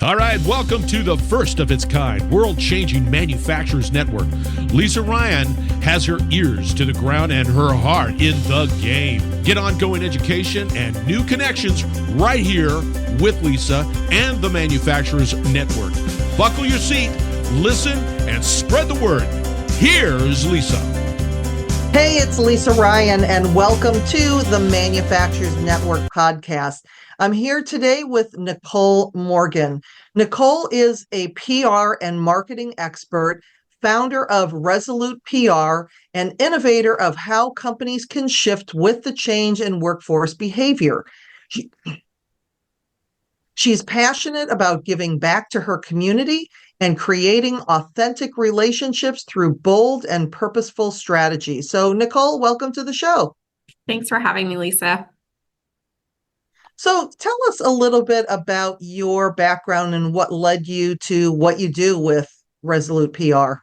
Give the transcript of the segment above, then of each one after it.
All right, welcome to the first of its kind, world-changing manufacturers network. Lisa Ryan has her ears to the ground and her heart in the game. Get ongoing education and new connections right here with Lisa and the Manufacturers Network. Buckle your seat, listen, and spread the word. Here's Lisa. Hey, it's Lisa Ryan, and welcome to the Manufacturers Network podcast. I'm here today with Nicole Morgan. Nicole is a PR and marketing expert, founder of Resolute PR, and innovator of how companies can shift with the change in workforce behavior. She's passionate about giving back to her community and creating authentic relationships through bold and purposeful strategy. So, Nicole, welcome to the show. Thanks for having me, Lisa. So tell us a little bit about your background and what led you to what you do with Resolute PR.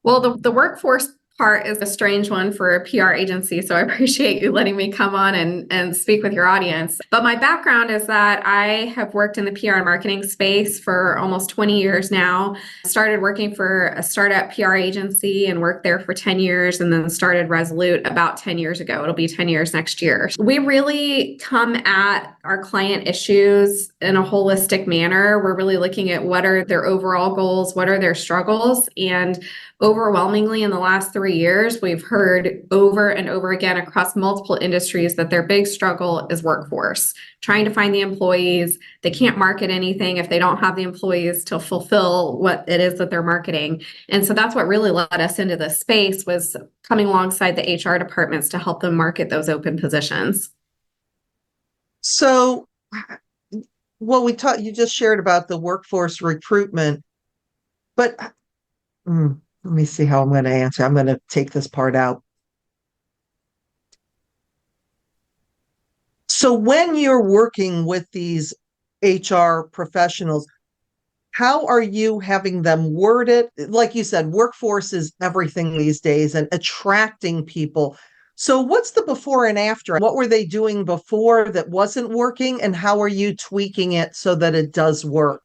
Well, the workforce part is a strange one for a PR agency, so I appreciate you letting me come on and speak with your audience. But my background is that I have worked in the PR and marketing space for almost 20 years now. Started working for a startup PR agency and worked there for 10 years, and then started Resolute about 10 years ago. It'll be 10 years next year. We really come at our client issues in a holistic manner. We're really looking at what are their overall goals, what are their struggles, and overwhelmingly in the last 3 years, we've heard over and over again across multiple industries that their big struggle is workforce, trying to find the employees. They can't market anything if they don't have the employees to fulfill what it is that they're marketing. And so that's what really led us into this space, was coming alongside the HR departments to help them market those open positions. So, well, you just shared about the workforce recruitment, but let me see how I'm going to answer. I'm going to take this part out. So when you're working with these HR professionals, how are you having them word it? Like you said, workforce is everything these days and attracting people. So what's the before and after? What were they doing before that wasn't working, and how are you tweaking it so that it does work?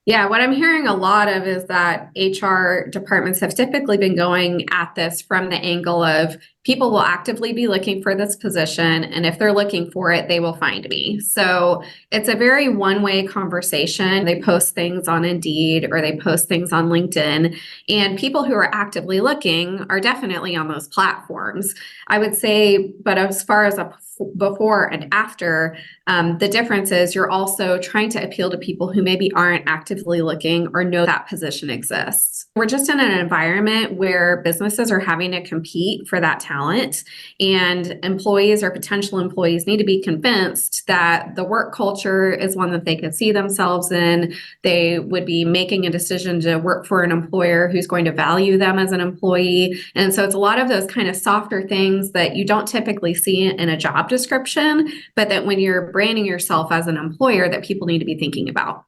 Yeah, what I'm hearing a lot of is that HR departments have typically been going at this from the angle of people will actively be looking for this position, and if they're looking for it, they will find me. So it's a very one-way conversation. They post things on Indeed or they post things on LinkedIn, and people who are actively looking are definitely on those platforms. I would say, but as far as a before and after, the difference is you're also trying to appeal to people who maybe aren't actively looking or know that position exists. We're just in an environment where businesses are having to compete for that talent, and employees or potential employees need to be convinced that the work culture is one that they could see themselves in. They would be making a decision to work for an employer who's going to value them as an employee. And so it's a lot of those kind of softer things that you don't typically see in a job description, but that when you're branding yourself as an employer, that people need to be thinking about.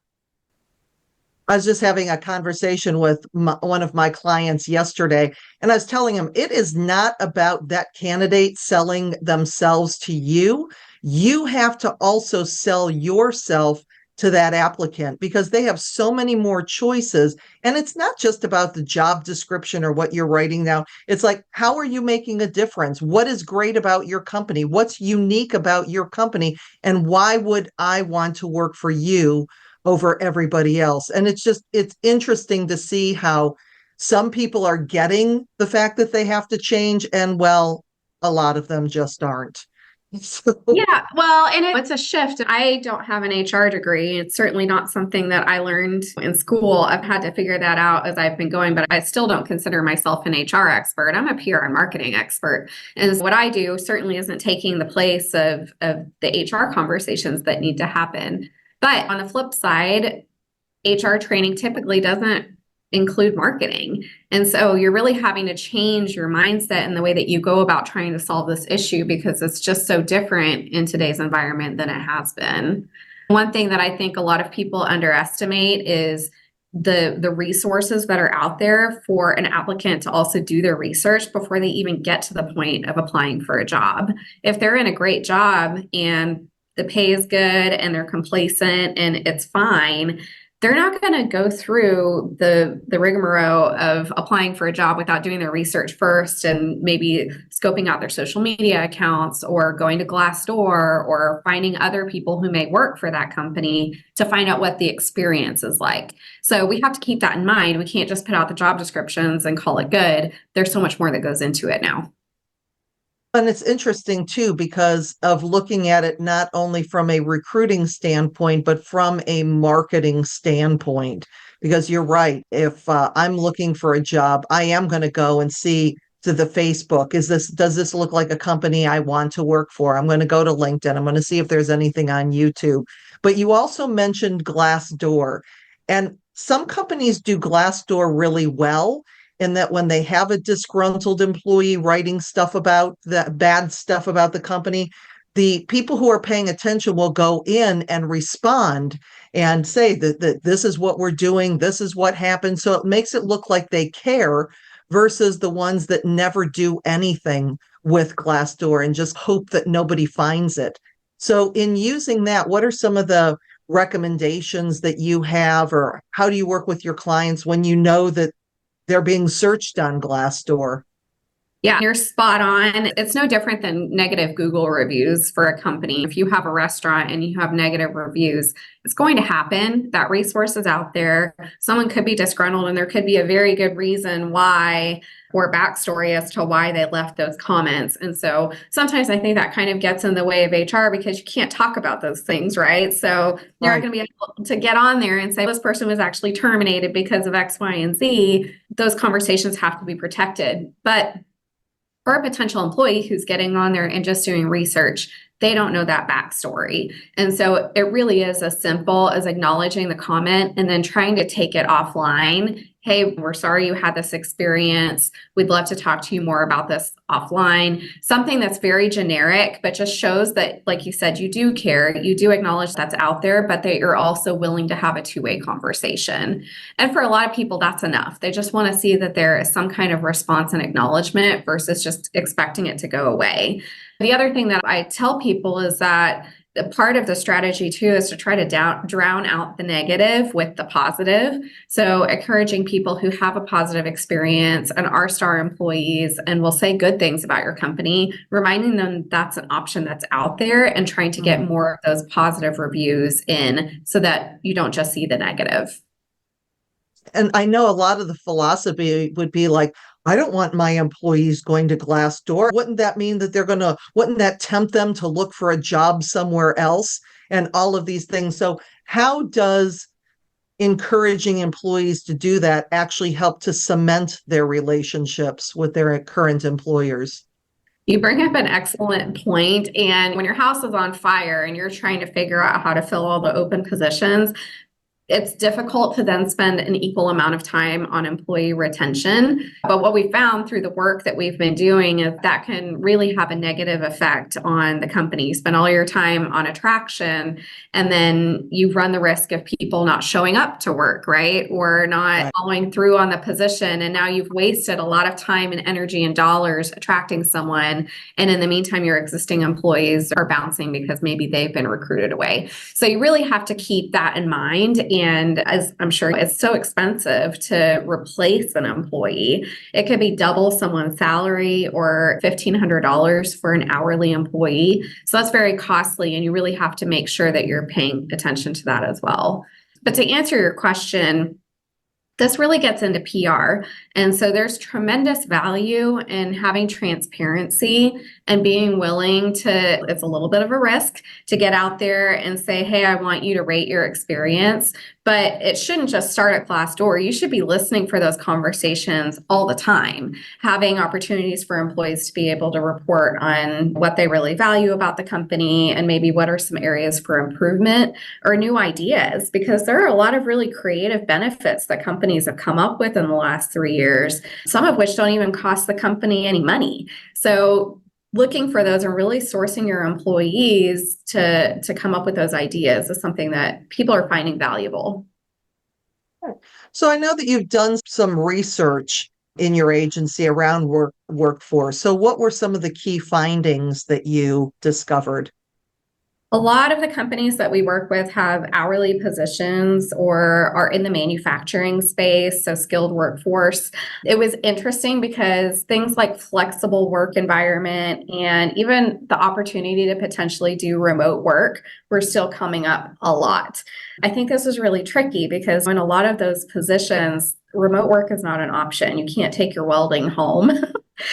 I was just having a conversation with one of my clients yesterday, and I was telling him it is not about that candidate selling themselves to you. You have to also sell yourself to that applicant because they have so many more choices. And it's not just about the job description or what you're writing down. It's like, how are you making a difference? What is great about your company? What's unique about your company? And why would I want to work for you over everybody else? And it's interesting to see how some people are getting the fact that they have to change, and well, a lot of them just aren't. Yeah, well, and it's a shift. I don't have an HR degree. It's certainly not something that I learned in school. I've had to figure that out as I've been going, but I still don't consider myself an HR expert. I'm a PR and marketing expert. And what I do certainly isn't taking the place of the HR conversations that need to happen. But on the flip side, HR training typically doesn't include marketing. And so you're really having to change your mindset and the way that you go about trying to solve this issue, because it's just so different in today's environment than it has been. One thing that I think a lot of people underestimate is the resources that are out there for an applicant to also do their research before they even get to the point of applying for a job. If they're in a great job and the pay is good and they're complacent and it's fine, they're not going to go through the rigmarole of applying for a job without doing their research first and maybe scoping out their social media accounts or going to Glassdoor or finding other people who may work for that company to find out what the experience is like. So we have to keep that in mind. We can't just put out the job descriptions and call it good. There's so much more that goes into it now. And it's interesting too, because of looking at it not only from a recruiting standpoint, but from a marketing standpoint. Because you're right, if I'm looking for a job, I am going to go and see to the Facebook, does this look like a company I want to work for? I'm going to go to LinkedIn. I'm going to see if there's anything on YouTube. But you also mentioned Glassdoor, and some companies do Glassdoor really well, in that when they have a disgruntled employee writing stuff about the bad stuff about the company, the people who are paying attention will go in and respond and say that this is what we're doing, this is what happened. So it makes it look like they care versus the ones that never do anything with Glassdoor and just hope that nobody finds it. So in using that, what are some of the recommendations that you have, or how do you work with your clients when you know that they're being searched on Glassdoor? Yeah, you're spot on. It's no different than negative Google reviews for a company. If you have a restaurant and you have negative reviews, it's going to happen. That resource is out there. Someone could be disgruntled and there could be a very good reason why, or backstory as to why they left those comments. And so sometimes I think that kind of gets in the way of HR because you can't talk about those things, right? So you're not going to be able to get on there and say, this person was actually terminated because of X, Y, and Z. Those conversations have to be protected. But for a potential employee who's getting on there and just doing research, they don't know that backstory. And so it really is as simple as acknowledging the comment and then trying to take it offline. Hey, we're sorry you had this experience. We'd love to talk to you more about this offline. Something that's very generic, but just shows that, like you said, you do care. You do acknowledge that's out there, but that you're also willing to have a two-way conversation. And for a lot of people, that's enough. They just want to see that there is some kind of response and acknowledgement versus just expecting it to go away. The other thing that I tell people is that the part of the strategy too is to try to drown out the negative with the positive. So encouraging people who have a positive experience and are star employees and will say good things about your company, reminding them that's an option that's out there and trying to get more of those positive reviews in so that you don't just see the negative. And I know a lot of the philosophy would be like, I don't want my employees going to Glassdoor. Wouldn't that mean that wouldn't that tempt them to look for a job somewhere else and all of these things? So how does encouraging employees to do that actually help to cement their relationships with their current employers? You bring up an excellent point. And when your house is on fire and you're trying to figure out how to fill all the open positions, it's difficult to then spend an equal amount of time on employee retention. But what we found through the work that we've been doing is that can really have a negative effect on the company. You spend all your time on attraction, and then you run the risk of people not showing up to work, right? Or not following through on the position. And now you've wasted a lot of time and energy and dollars attracting someone. And in the meantime, your existing employees are bouncing because maybe they've been recruited away. So you really have to keep that in mind. And as I'm sure it's so expensive to replace an employee, it could be double someone's salary or $1,500 for an hourly employee. So that's very costly. And you really have to make sure that you're paying attention to that as well. But to answer your question, this really gets into PR. And so there's tremendous value in having transparency and being willing to, it's a little bit of a risk to get out there and say, hey, I want you to rate your experience. But it shouldn't just start at Glassdoor. You should be listening for those conversations all the time, having opportunities for employees to be able to report on what they really value about the company and maybe what are some areas for improvement or new ideas, because there are a lot of really creative benefits that companies have come up with in the last 3 years, some of which don't even cost the company any money. So looking for those and really sourcing your employees to come up with those ideas is something that people are finding valuable. So I know that you've done some research in your agency around workforce. So what were some of the key findings that you discovered? A lot of the companies that we work with have hourly positions or are in the manufacturing space, so skilled workforce. It was interesting because things like flexible work environment and even the opportunity to potentially do remote work were still coming up a lot. I think this is really tricky because in a lot of those positions, remote work is not an option. You can't take your welding home.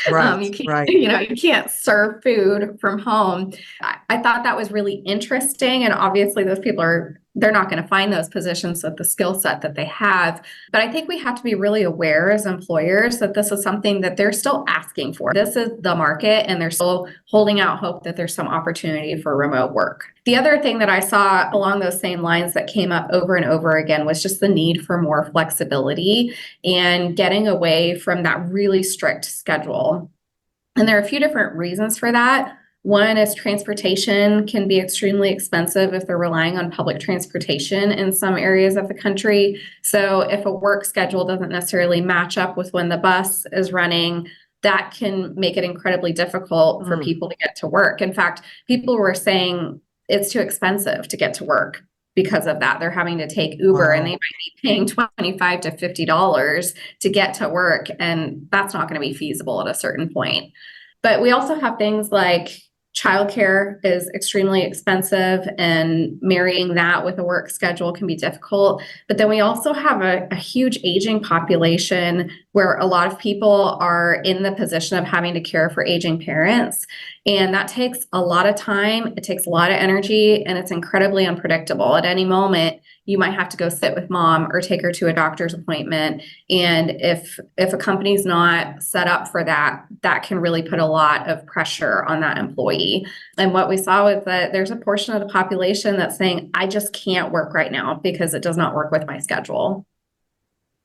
Right, You can't, right. you can't serve food from home. I thought that was really interesting. And obviously those people they're not going to find those positions with the skill set that they have. But I think we have to be really aware as employers that this is something that they're still asking for. This is the market and they're still holding out hope that there's some opportunity for remote work. The other thing that I saw along those same lines that came up over and over again was just the need for more flexibility and getting away from that really strict schedule. And there are a few different reasons for that. One is transportation can be extremely expensive if they're relying on public transportation in some areas of the country. So if a work schedule doesn't necessarily match up with when the bus is running, that can make it incredibly difficult for people to get to work. In fact, people were saying it's too expensive to get to work because of that. They're having to take Uber and they might be paying $25 to $50 to get to work. And that's not going to be feasible at a certain point. But we also have things like childcare is extremely expensive, and marrying that with a work schedule can be difficult. But then we also have a huge aging population where a lot of people are in the position of having to care for aging parents. And that takes a lot of time, it takes a lot of energy, and it's incredibly unpredictable. At any moment, you might have to go sit with mom or take her to a doctor's appointment. And if a company's not set up for that, that can really put a lot of pressure on that employee. And what we saw was that there's a portion of the population that's saying, I just can't work right now because it does not work with my schedule.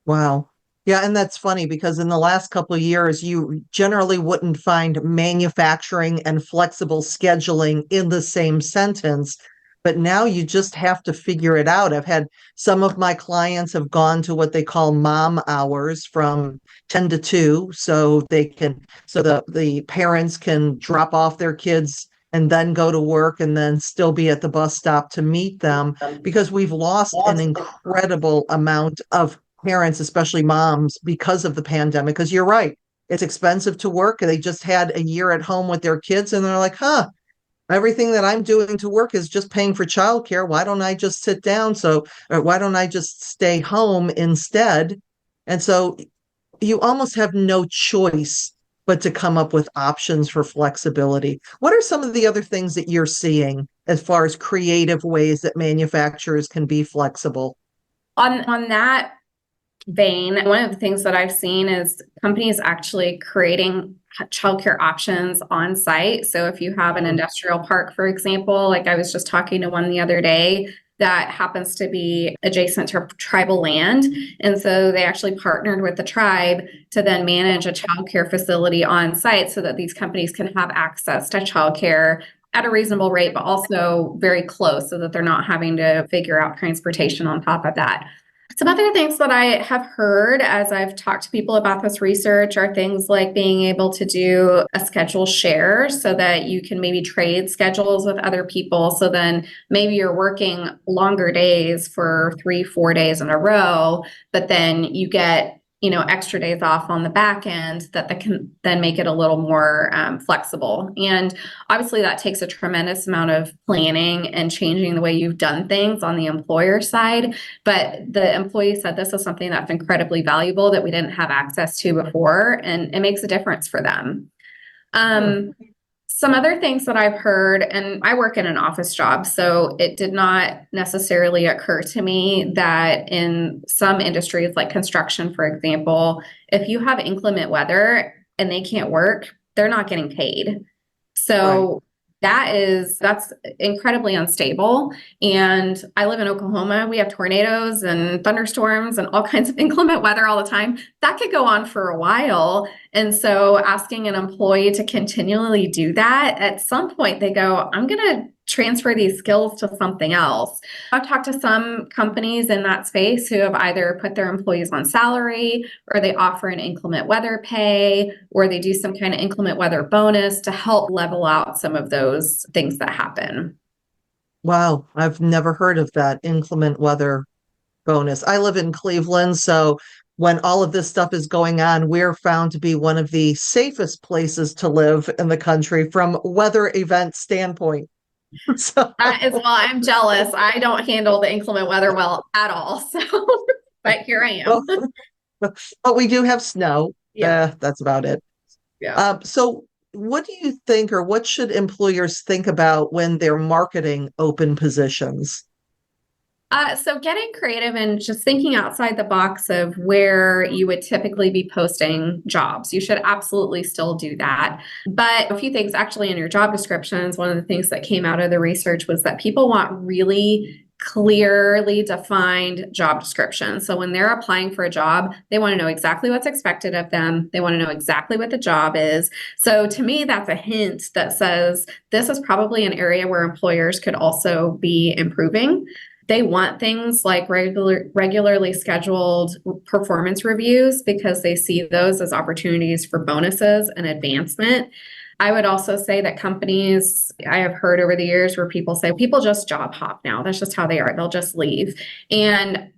Wow. Yeah, and that's funny because in the last couple of years, you generally wouldn't find manufacturing and flexible scheduling in the same sentence. But now you just have to figure it out. I've had some of my clients have gone to what they call mom hours from 10 to 2, so the parents can drop off their kids and then go to work and then still be at the bus stop to meet them, because we've lost an incredible amount of parents, especially moms, because of the pandemic. Because you're right, it's expensive to work. They just had a year at home with their kids and they're like, everything that I'm doing to work is just paying for childcare. Why don't I just sit down? Or why don't I just stay home instead? And so you almost have no choice but to come up with options for flexibility. What are some of the other things that you're seeing as far as creative ways that manufacturers can be flexible? On that vein, one of the things that I've seen is companies actually creating childcare options on site. So if you have an industrial park, for example, like I was just talking to one the other day that happens to be adjacent to tribal land. And so they actually partnered with the tribe to then manage a childcare facility on site so that these companies can have access to childcare at a reasonable rate, but also very close so that they're not having to figure out transportation on top of that. Some other things that I have heard as I've talked to people about this research are things like being able to do a schedule share so that you can maybe trade schedules with other people. So then maybe you're working longer days for 3-4 days in a row, but then you get extra days off on the back end that can then make it a little more flexible. And obviously that takes a tremendous amount of planning and changing the way you've done things on the employer side. But the employee said this is something that's incredibly valuable that we didn't have access to before, and it makes a difference for them. Some other things that I've heard, and I work in an office job, so it did not necessarily occur to me that in some industries like construction, for example, if you have inclement weather and they can't work, they're not getting paid. So that's incredibly unstable. And I live in Oklahoma. We have tornadoes and thunderstorms and all kinds of inclement weather all the time. That could go on for a while. And so asking an employee to continually do that, at some point they go, I'm going to transfer these skills to something else. I've talked to some companies in that space who have either put their employees on salary, or they offer an inclement weather pay, or they do some kind of inclement weather bonus to help level out some of those things that happen. Wow, I've never heard of that inclement weather bonus. I live in Cleveland, so when all of this stuff is going on, we're found to be one of the safest places to live in the country from weather event standpoint. So, That is why I'm jealous. I don't handle the inclement weather well at all. So, but here I well, am. but we do have snow. Yeah. That's about it. Yeah. So what do you think, or what should employers think about when they're marketing open positions? So getting creative and just thinking outside the box of where you would typically be posting jobs. You should absolutely still do that. But a few things actually in your job descriptions, one of the things that came out of the research was that people want really clearly defined job descriptions. So when they're applying for a job, they want to know exactly what's expected of them. They want to know exactly what the job is. So to me, that's a hint that says this is probably an area where employers could also be improving. They want things like regularly scheduled performance reviews because they see those as opportunities for bonuses and advancement. I would also say that companies, I have heard over the years where people say people just job hop now. That's just how they are. They'll just leave. And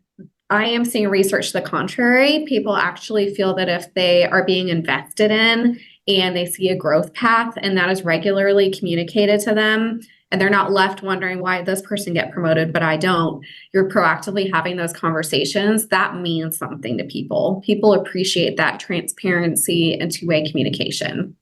I am seeing research to the contrary. People actually feel that if they are being invested in and they see a growth path and that is regularly communicated to them, and they're not left wondering why this person get promoted, but I don't. You're proactively having those conversations. That means something to people. People appreciate that transparency and two-way communication.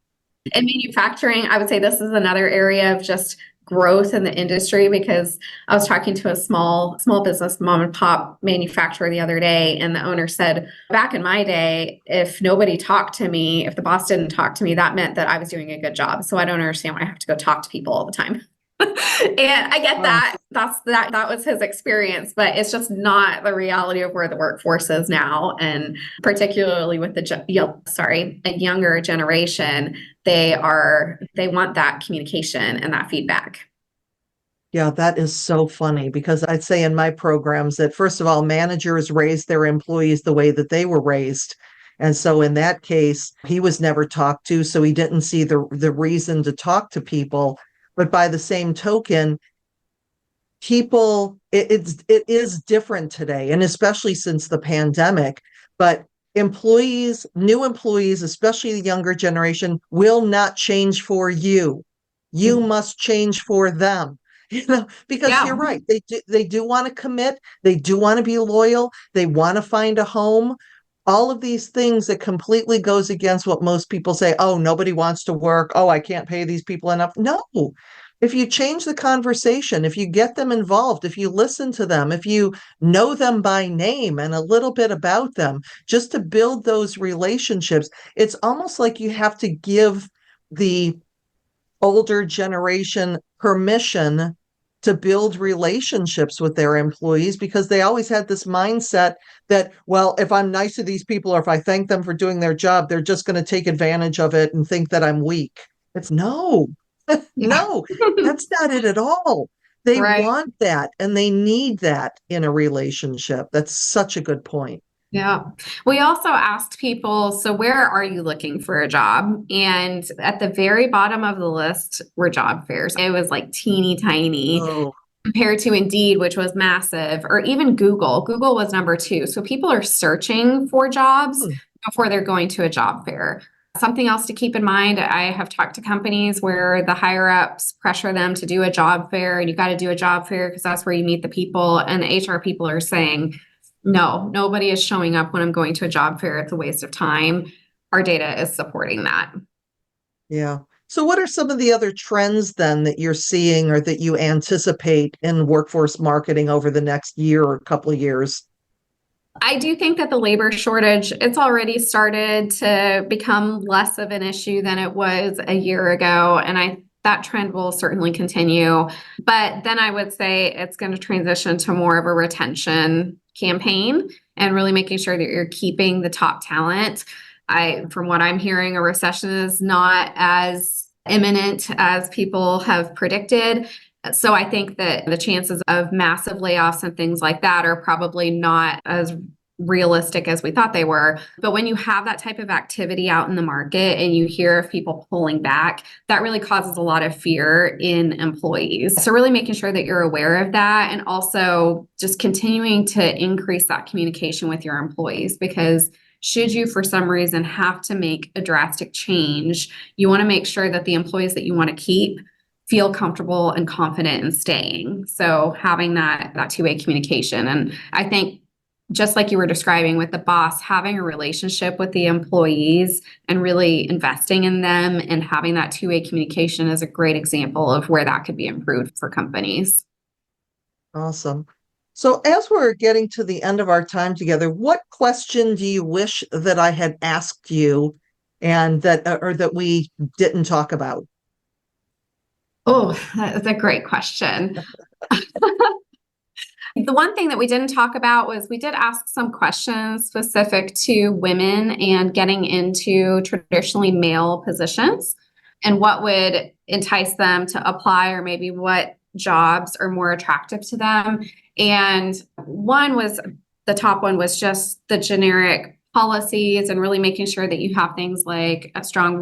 In manufacturing, I would say this is another area of just growth in the industry because I was talking to a small business mom and pop manufacturer the other day, and the owner said, back in my day, if nobody talked to me, if the boss didn't talk to me, that meant that I was doing a good job. So I don't understand why I have to go talk to people all the time. And I get that. That was his experience, but it's just not the reality of where the workforce is now. And particularly with a younger generation, they want that communication and that feedback. Yeah, that is so funny because I'd say in my programs that first of all, managers raise their employees the way that they were raised. And so in that case, he was never talked to, so he didn't see the reason to talk to people. But by the same token, it is different today, and especially since the pandemic. But new employees, especially the younger generation, will not change for you. You must change for them. Because you're Yeah. right. They do want to commit. They do want to be loyal. They want to find a home. All of these things that completely goes against what most people say. Oh, nobody wants to work. Oh, I can't pay these people enough. No. If you change the conversation, if you get them involved, if you listen to them, if you know them by name and a little bit about them, just to build those relationships, it's almost like you have to give the older generation permission to build relationships with their employees because they always had this mindset that, well, if I'm nice to these people or if I thank them for doing their job, they're just going to take advantage of it and think that I'm weak. It's no, no, that's not it at all. They Right. want that and they need that in a relationship. That's such a good point. Yeah. We also asked people, so where are you looking for a job? And at the very bottom of the list were job fairs. It was like teeny tiny Oh, compared to Indeed, which was massive, or even Google. Google was number 2. So people are searching for jobs before they're going to a job fair. Something else to keep in mind, I have talked to companies where the higher ups pressure them to do a job fair, and you got to do a job fair because that's where you meet the people. And the HR people are saying, no, nobody is showing up when I'm going to a job fair. It's a waste of time. Our data is supporting that. yeah. So what are some of the other trends then that you're seeing or that you anticipate in workforce marketing over the next year or couple of years? I do think that the labor shortage, it's already started to become less of an issue than it was a year ago. And that trend will certainly continue. But then I would say it's going to transition to more of a retention campaign and really making sure that you're keeping the top talent. From what I'm hearing, a recession is not as imminent as people have predicted. So I think that the chances of massive layoffs and things like that are probably not as realistic as we thought they were. But when you have that type of activity out in the market and you hear of people pulling back, that really causes a lot of fear in employees. So really making sure that you're aware of that, and also just continuing to increase that communication with your employees, because should you for some reason have to make a drastic change, you want to make sure that the employees that you want to keep feel comfortable and confident in staying. So having that two-way communication. And I think, just like you were describing with the boss, having a relationship with the employees and really investing in them and having that two-way communication is a great example of where that could be improved for companies. Awesome. So as we're getting to the end of our time together, what question do you wish that I had asked you and that we didn't talk about? Oh, that's a great question. The one thing that we didn't talk about was we did ask some questions specific to women and getting into traditionally male positions and what would entice them to apply, or maybe what jobs are more attractive to them. And the top one was just the generic policies and really making sure that you have things like a strong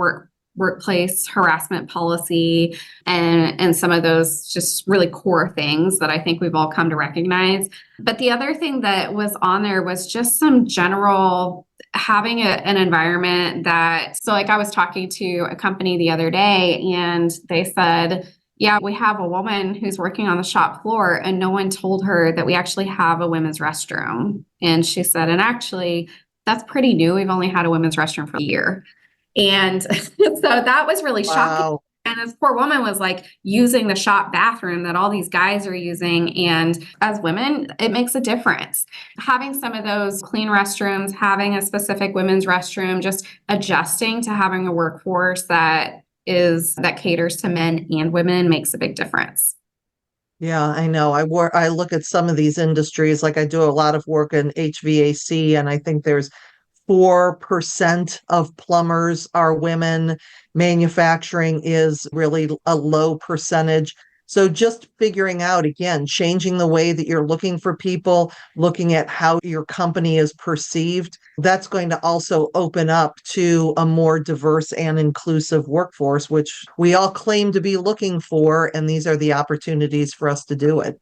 workplace harassment policy and some of those just really core things that I think we've all come to recognize. But the other thing that was on there was just some general having an environment so like I was talking to a company the other day and they said, yeah, we have a woman who's working on the shop floor and no one told her that we actually have a women's restroom. And she said, and actually that's pretty new. We've only had a women's restroom for a year. And so that was really shocking. Wow. And this poor woman was like using the shop bathroom that all these guys are using. And as women, it makes a difference. Having some of those clean restrooms, having a specific women's restroom, just adjusting to having a workforce that caters to men and women makes a big difference. Yeah, I know. I look at some of these industries, like I do a lot of work in HVAC, and I think there's 4% of plumbers are women. Manufacturing is really a low percentage. So just figuring out, again, changing the way that you're looking for people, looking at how your company is perceived, that's going to also open up to a more diverse and inclusive workforce, which we all claim to be looking for. And these are the opportunities for us to do it.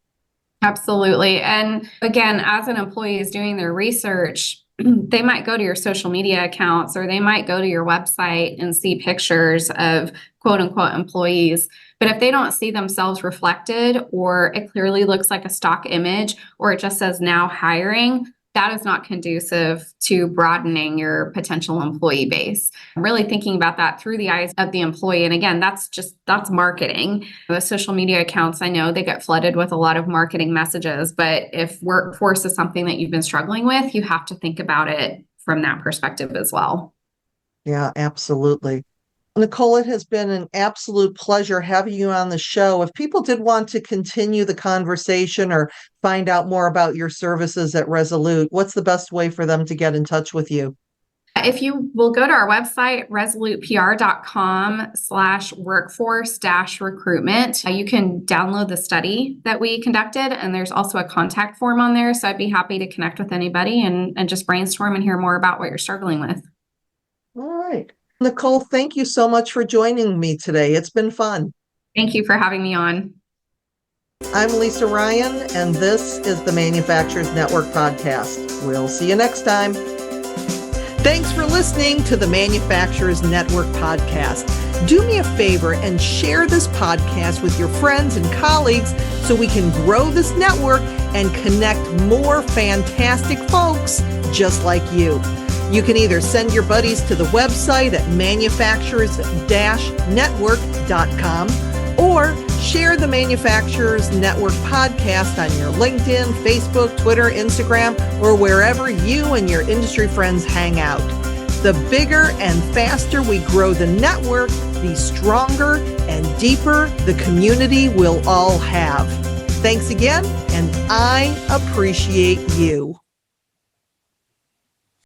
Absolutely. And again, as an employee is doing their research, they might go to your social media accounts or they might go to your website and see pictures of quote unquote employees. But if they don't see themselves reflected, or it clearly looks like a stock image, or it just says now hiring, that is not conducive to broadening your potential employee base. I'm really thinking about that through the eyes of the employee. And again, that's marketing. The social media accounts, I know they get flooded with a lot of marketing messages, but if workforce is something that you've been struggling with, you have to think about it from that perspective as well. Yeah, absolutely. Nicole, it has been an absolute pleasure having you on the show. If people did want to continue the conversation or find out more about your services at Resolute, what's the best way for them to get in touch with you? If you will go to our website, resolutepr.com/workforce-recruitment, you can download the study that we conducted, and there's also a contact form on there. So I'd be happy to connect with anybody and just brainstorm and hear more about what you're struggling with. All right. Nicole, thank you so much for joining me today. It's been fun. Thank you for having me on. I'm Lisa Ryan, and this is the Manufacturers Network podcast. We'll see you next time. Thanks for listening to the Manufacturers Network podcast. Do me a favor and share this podcast with your friends and colleagues so we can grow this network and connect more fantastic folks just like you. You can either send your buddies to the website at manufacturers-network.com or share the Manufacturers Network podcast on your LinkedIn, Facebook, Twitter, Instagram, or wherever you and your industry friends hang out. The bigger and faster we grow the network, the stronger and deeper the community we'll all have. Thanks again, and I appreciate you.